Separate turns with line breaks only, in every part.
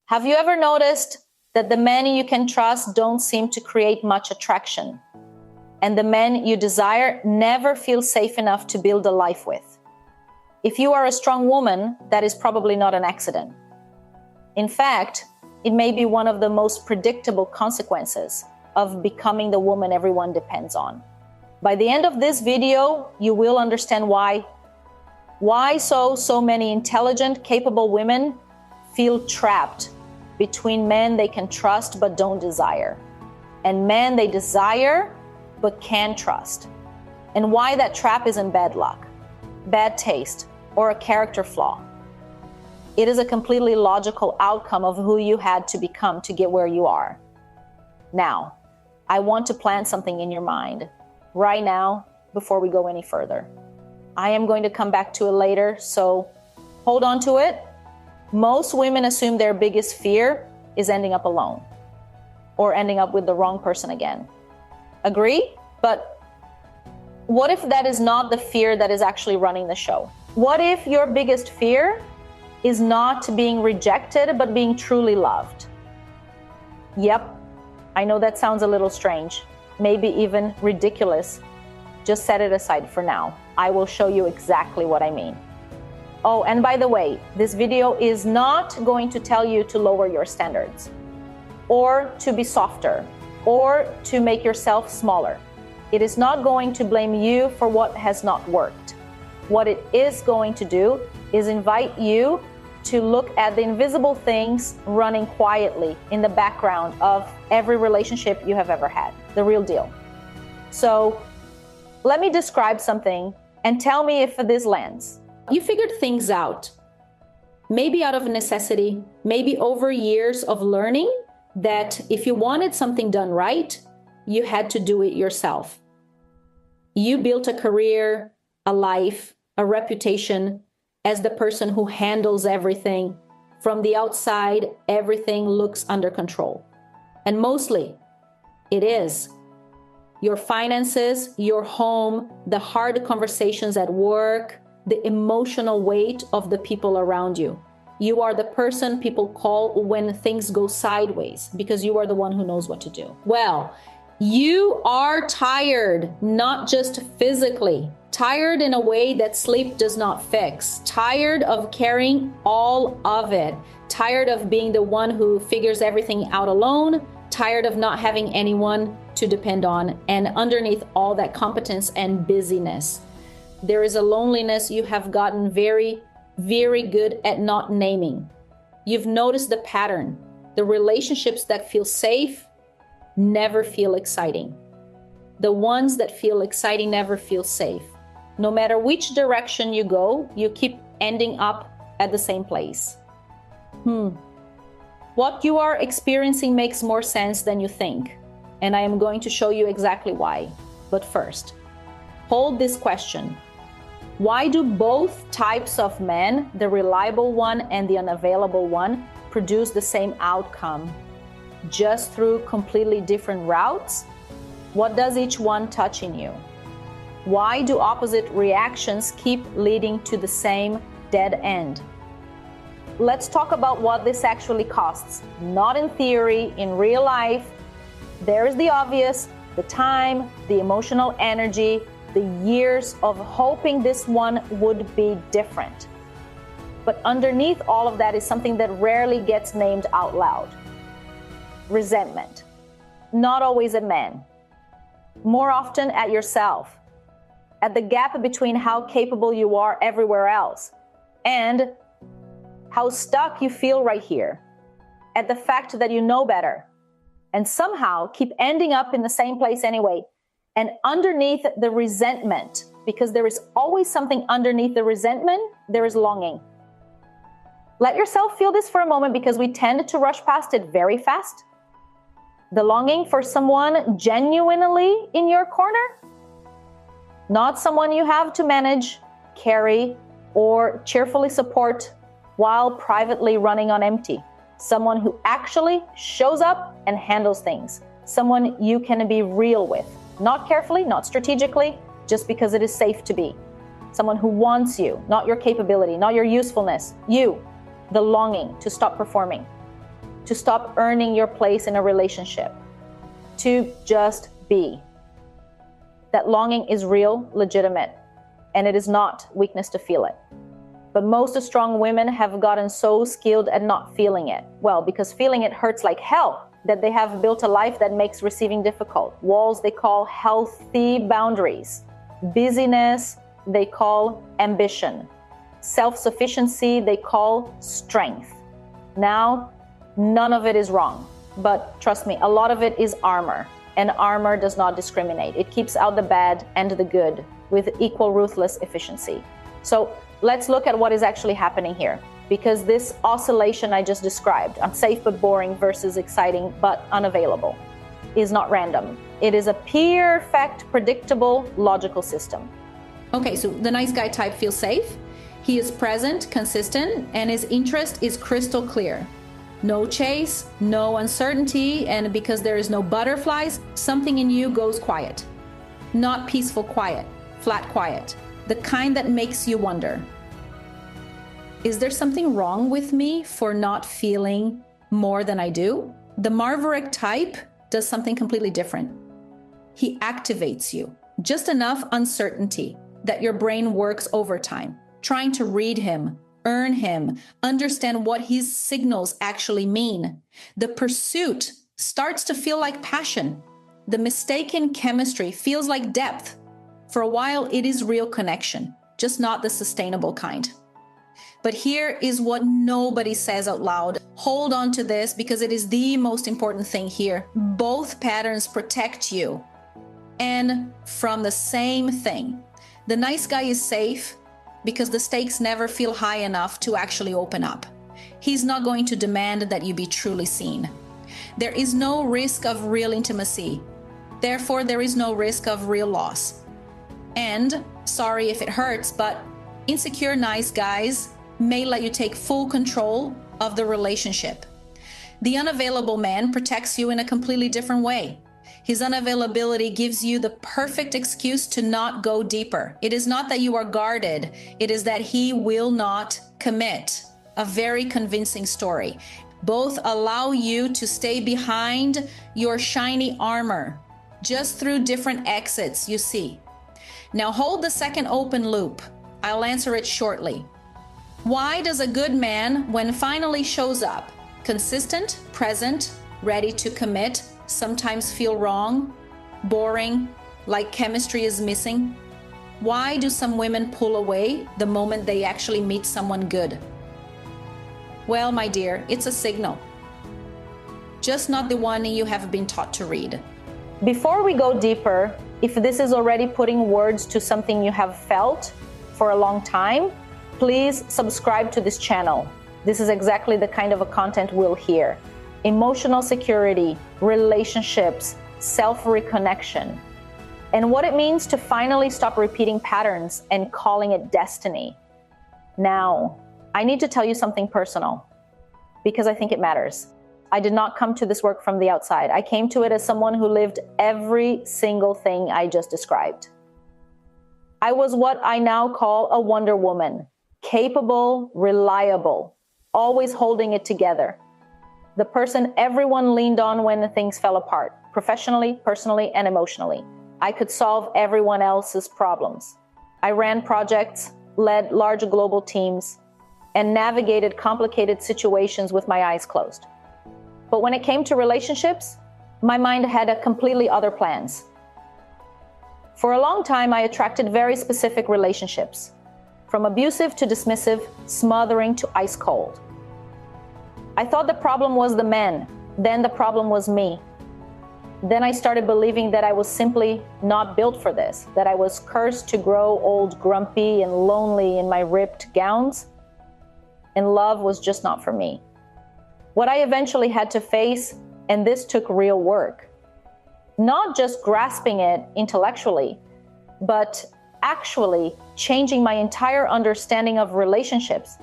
Have you ever noticed that the men you can trust don't seem to create much attraction, and the men you desire never feel safe enough to build a life with? If you are a strong woman, that is probably not an accident. In fact, it may be one of the most predictable consequences of becoming the woman everyone depends on. By the end of this video, you will understand why so many intelligent, capable women feel trapped between men they can trust but don't desire, and men they desire but can trust, and why that trap isn't bad luck, bad taste, or a character flaw. It is a completely logical outcome of who you had to become to get where you are. Now, I want to plant something in your mind right now before we go any further. I am going to come back to it later, so hold on to it. Most women assume their biggest fear is ending up alone or ending up with the wrong person again. Agree? But what if that is not the fear that is actually running the show? What if your biggest fear is not being rejected, but being truly loved? Yep, I know that sounds a little strange, maybe even ridiculous. Just set it aside for now. I will show you exactly what I mean. Oh, and by the way, this video is not going to tell you to lower your standards, or to be softer, or to make yourself smaller. It is not going to blame you for what has not worked. What it is going to do is invite you to look at the invisible things running quietly in the background of every relationship you have ever had, the real deal. So let me describe something and tell me if this lands. You figured things out, maybe out of necessity, maybe over years of learning that if you wanted something done right, you had to do it yourself. You built a career, a life, a reputation as the person who handles everything. From the outside, everything looks under control. And mostly, it is. Your finances, your home, the hard conversations at work, the emotional weight of the people around you. You are the person people call when things go sideways because you are the one who knows what to do. Well, you are tired, not just physically. Tired in a way that sleep does not fix. Tired of carrying all of it. Tired of being the one who figures everything out alone. Tired of not having anyone to depend on. And underneath all that competence and busyness, there is a loneliness you have gotten very, very good at not naming. You've noticed the pattern. The relationships that feel safe never feel exciting. The ones that feel exciting never feel safe. No matter which direction you go, you keep ending up at the same place. What you are experiencing makes more sense than you think, and I am going to show you exactly why. But first, hold this question. Why do both types of men, the reliable one and the unavailable one, produce the same outcome, just through completely different routes? What does each one touch in you? Why do opposite reactions keep leading to the same dead end? Let's talk about what this actually costs. Not in theory, in real life. There is the obvious, the time, the emotional energy, the years of hoping this one would be different. But underneath all of that is something that rarely gets named out loud. Resentment. Not always at men. More often at yourself. At the gap between how capable you are everywhere else and how stuck you feel right here. At the fact that you know better and somehow keep ending up in the same place anyway. And underneath the resentment, because there is always something underneath the resentment, there is longing. Let yourself feel this for a moment because we tend to rush past it very fast. The longing for someone genuinely in your corner, not someone you have to manage, carry, or cheerfully support while privately running on empty. Someone who actually shows up and handles things. Someone you can be real with. Not carefully, not strategically, just because it is safe to be. Someone who wants you, not your capability, not your usefulness. You, the longing to stop performing. to stop earning your place in a relationship, to just be. That longing is real, legitimate, and it is not weakness to feel it. But most strong women have gotten so skilled at not feeling it. Well, because feeling it hurts like hell, that they have built a life that makes receiving difficult. Walls they call healthy boundaries. Busyness they call ambition. Self-sufficiency they call strength. Now, none of it is wrong. But trust me, a lot of it is armor. And armor does not discriminate. It keeps out the bad and the good with equal ruthless efficiency. So let's look at what is actually happening here. Because this oscillation I just described, unsafe but boring versus exciting but unavailable, is not random. It is a perfect, predictable, logical system.
Okay, so the nice guy type feels safe. He is present, consistent, and his interest is crystal clear. No chase, no uncertainty, and because there is no butterflies, something in you goes quiet. Not peaceful quiet, flat quiet, the kind that makes you wonder. Is there something wrong with me for not feeling more than I do? The Marverick type does something completely different. He activates you. Just enough uncertainty that your brain works overtime, trying to read him, earn him, understand what his signals actually mean. The pursuit starts to feel like passion. The mistaken chemistry feels like depth. For a while, it is real connection, just not the sustainable kind. But here is what nobody says out loud. Hold on to this because it is the most important thing here. Both patterns protect you. And from the same thing. The nice guy is safe because the stakes never feel high enough to actually open up. He's not going to demand that you be truly seen. There is no risk of real intimacy. Therefore, there is no risk of real loss. And, sorry if it hurts, but insecure nice guys may let you take full control of the relationship. The unavailable man protects you in a completely different way. His unavailability gives you the perfect excuse to not go deeper. It is not that you are guarded, it is that he will not commit. A very convincing story. Both allow you to stay behind your shiny armor, just through different exits you see. Now hold the second open loop. I'll answer it shortly. Why does a good man, when finally shows up, consistent, present, ready to commit, sometimes feel wrong, boring, like chemistry is missing? Why do some women pull away the moment they actually meet someone good? Well, my dear, it's a signal. Just not the one you have been taught to read.
Before we go deeper, if this is already putting words to something you have felt for a long time, please subscribe to this channel. This is exactly the kind of a content we'll hear. Emotional security, relationships, self-reconnection, and what it means to finally stop repeating patterns and calling it destiny. Now, I need to tell you something personal because I think it matters. I did not come to this work from the outside. I came to it as someone who lived every single thing I just described. I was what I now call a Wonder Woman. Capable, reliable, always holding it together. The person everyone leaned on when things fell apart, professionally, personally, and emotionally. I could solve everyone else's problems. I ran projects, led large global teams, and navigated complicated situations with my eyes closed. But when it came to relationships, my mind had a completely other plans. For a long time, I attracted very specific relationships. From abusive to dismissive, smothering to ice cold. I thought the problem was the men, then the problem was me. Then I started believing that I was simply not built for this, that I was cursed to grow old, grumpy, and lonely in my ripped gowns, and love was just not for me. What I eventually had to face, and this took real work, not just grasping it intellectually, but actually changing my entire understanding of relationships,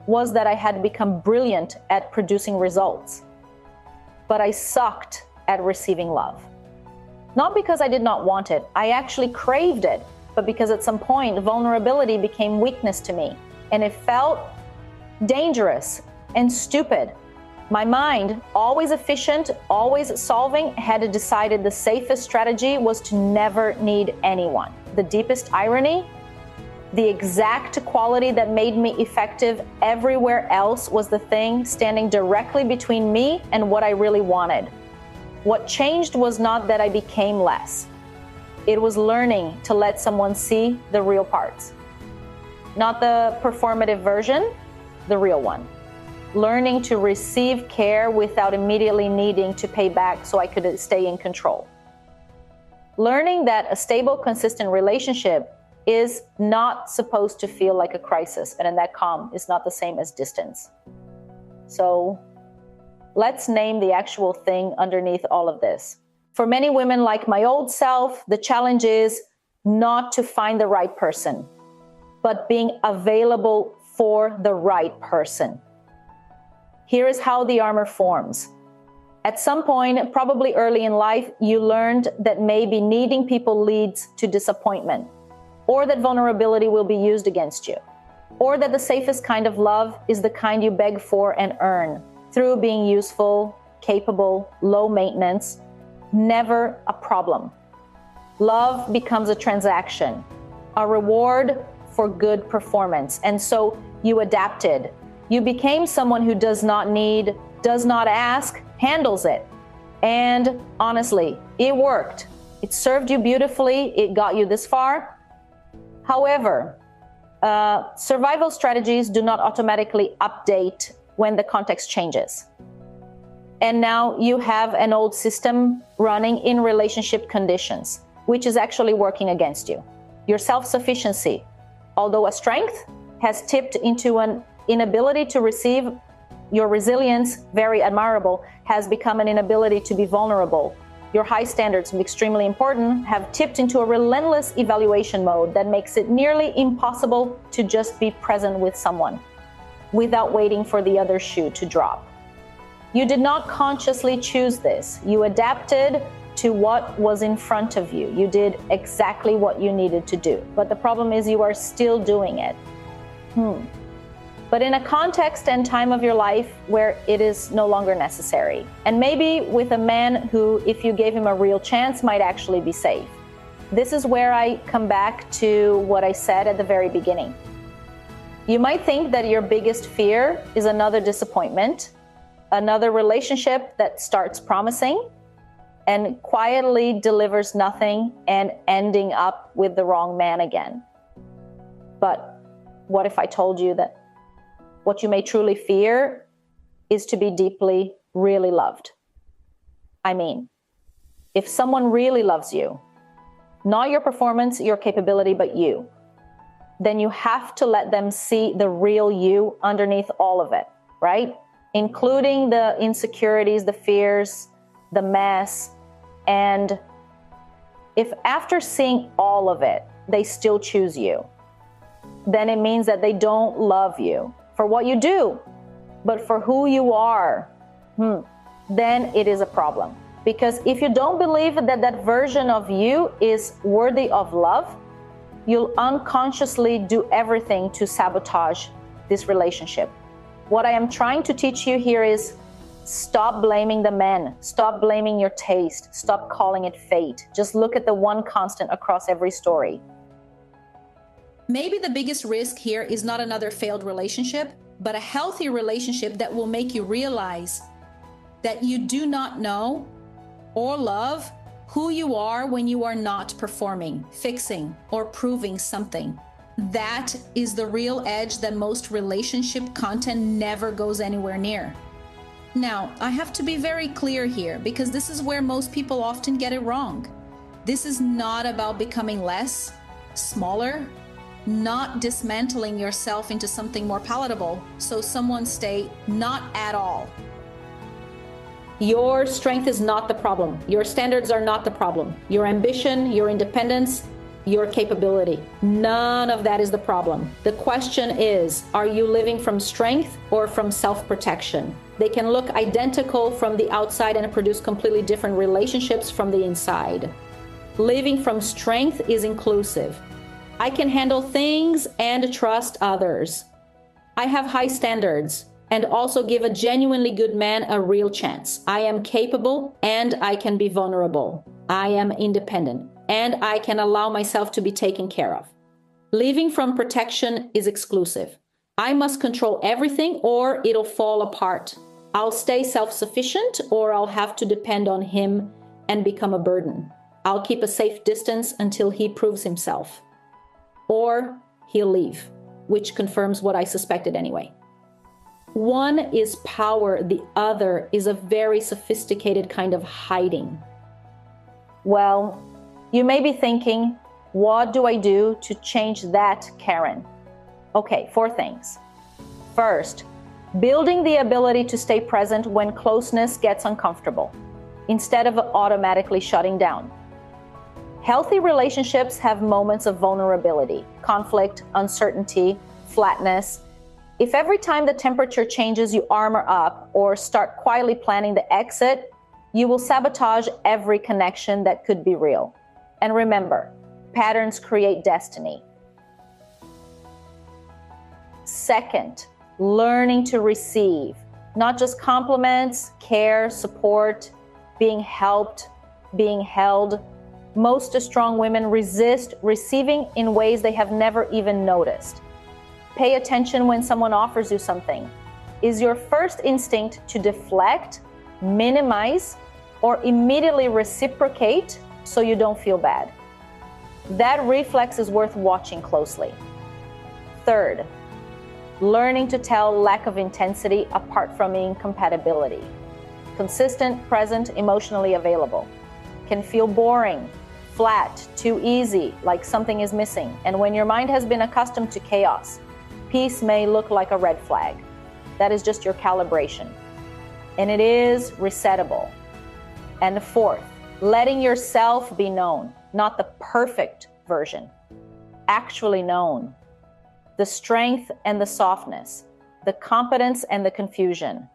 was that I had become brilliant at producing results, but I sucked at receiving love. Not because I did not want it, I actually craved it, but because at some point vulnerability became weakness to me, and it felt dangerous and stupid. My mind, always efficient, always solving, had decided the safest strategy was to never need anyone. The deepest irony, the exact quality that made me effective everywhere else was the thing standing directly between me and what I really wanted. What changed was not that I became less. It was learning to let someone see the real parts. Not the performative version, the real one. Learning to receive care without immediately needing to pay back so I could stay in control. Learning that a stable, consistent relationship is not supposed to feel like a crisis, and in that calm is not the same as distance. So let's name the actual thing underneath all of this. For many women like my old self, the challenge is not to find the right person, but being available for the right person. Here is how the armor forms. At some point, probably early in life, you learned that maybe needing people leads to disappointment, or that vulnerability will be used against you, or that the safest kind of love is the kind you beg for and earn through being useful, capable, low maintenance, never a problem. Love becomes a transaction, a reward for good performance. And so you adapted. You became someone who does not need, does not ask, handles it. And honestly, it worked. It served you beautifully. It got you this far. However, survival strategies do not automatically update when the context changes. And now you have an old system running in relationship conditions, which is actually working against you. Your self-sufficiency, although a strength, has tipped into an inability to receive. Your resilience, very admirable, has become an inability to be vulnerable. Your high standards, extremely important, have tipped into a relentless evaluation mode that makes it nearly impossible to just be present with someone without waiting for the other shoe to drop. You did not consciously choose this. You adapted to what was in front of you. You did exactly what you needed to do. But the problem is you are still doing it. But in a context and time of your life where it is no longer necessary. And maybe with a man who, if you gave him a real chance, might actually be safe. This is where I come back to what I said at the very beginning. You might think that your biggest fear is another disappointment, another relationship that starts promising and quietly delivers nothing and ending up with the wrong man again. But what if I told you that what you may truly fear is to be deeply, really loved? I mean, if someone really loves you, not your performance, your capability, but you, then you have to let them see the real you underneath all of it, right? Including the insecurities, the fears, the mess. And if after seeing all of it, they still choose you, then it means that they don't love you for what you do, but for who you are. Then it is a problem. Because if you don't believe that that version of you is worthy of love, you'll unconsciously do everything to sabotage this relationship. What I am trying to teach you here is stop blaming the men, stop blaming your taste, stop calling it fate. Just look at the one constant across every story.
Maybe the biggest risk here is not another failed relationship, but a healthy relationship that will make you realize that you do not know or love who you are when you are not performing, fixing, or proving something. That is the real edge that most relationship content never goes anywhere near. Now, I have to be very clear here because this is where most people often get it wrong. This is not about becoming less, smaller, not dismantling yourself into something more palatable so someone stay not at all. Your strength is not the problem. Your standards are not the problem. Your ambition, your independence, your capability. None of that is the problem. The question is, are you living from strength or from self-protection? They can look identical from the outside and produce completely different relationships from the inside. Living from strength is inclusive. I can handle things and trust others. I have high standards, and also give a genuinely good man a real chance. I am capable and I can be vulnerable. I am independent and I can allow myself to be taken care of. Living from protection is exclusive. I must control everything or it'll fall apart. I'll stay self-sufficient or I'll have to depend on him and become a burden. I'll keep a safe distance until he proves himself. Or he'll leave, which confirms what I suspected anyway. One is power, the other is a very sophisticated kind of hiding.
Well, you may be thinking, what do I do to change that, Karen? Okay, 4 things. First, building the ability to stay present when closeness gets uncomfortable, instead of automatically shutting down. Healthy relationships have moments of vulnerability, conflict, uncertainty, flatness. If every time the temperature changes you armor up or start quietly planning the exit, you will sabotage every connection that could be real. And remember, patterns create destiny. Second, learning to receive, not just compliments, care, support, being helped, being held. Most strong women resist receiving in ways they have never even noticed. Pay attention when someone offers you something. Is your first instinct to deflect, minimize, or immediately reciprocate so you don't feel bad? That reflex is worth watching closely. Third, learning to tell lack of intensity apart from incompatibility. Consistent, present, emotionally available. Can feel boring, flat, too easy, like something is missing. And when your mind has been accustomed to chaos, peace may look like a red flag. That is just your calibration. And it is resettable. And fourth, letting yourself be known, not the perfect version, actually known. The strength and the softness, the competence and the confusion,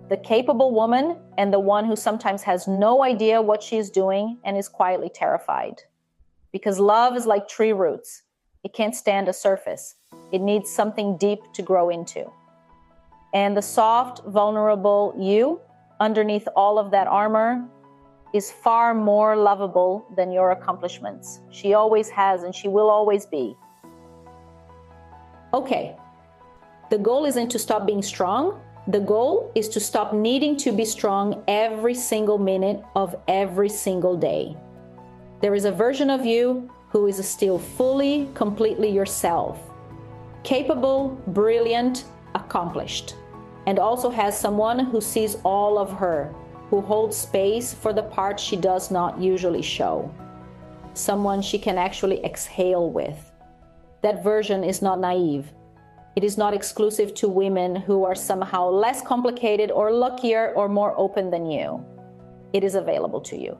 the capable woman and the one who sometimes has no idea what she's doing and is quietly terrified. Because love is like tree roots. It can't stand a surface. It needs something deep to grow into. And the soft, vulnerable you, underneath all of that armor, is far more lovable than your accomplishments. She always has and she will always be. Okay, the goal isn't to stop being strong. The goal is to stop needing to be strong every single minute of every single day. There is a version of you who is still fully, completely yourself, capable, brilliant, accomplished, and also has someone who sees all of her, who holds space for the parts she does not usually show, someone she can actually exhale with. That version is not naive. It is not exclusive to women who are somehow less complicated or luckier or more open than you. It is available to you.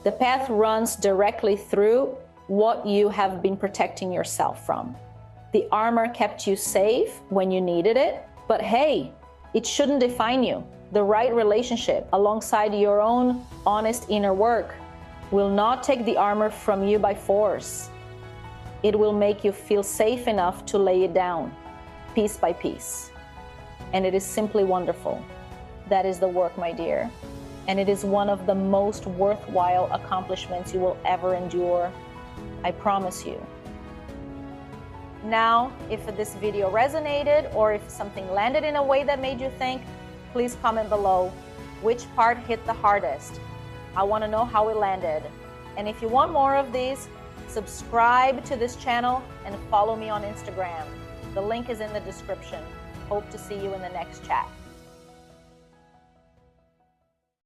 The path runs directly through what you have been protecting yourself from. The armor kept you safe when you needed it, but hey, it shouldn't define you. The right relationship alongside your own honest inner work will not take the armor from you by force. It will make you feel safe enough to lay it down, piece by piece. And it is simply wonderful. That is the work, my dear. And it is one of the most worthwhile accomplishments you will ever endure. I promise you. Now, if this video resonated or if something landed in a way that made you think, please comment below which part hit the hardest. I want to know how it landed. And if you want more of these, subscribe to this channel and follow me on Instagram. The link is in the description. Hope to see you in the next chat.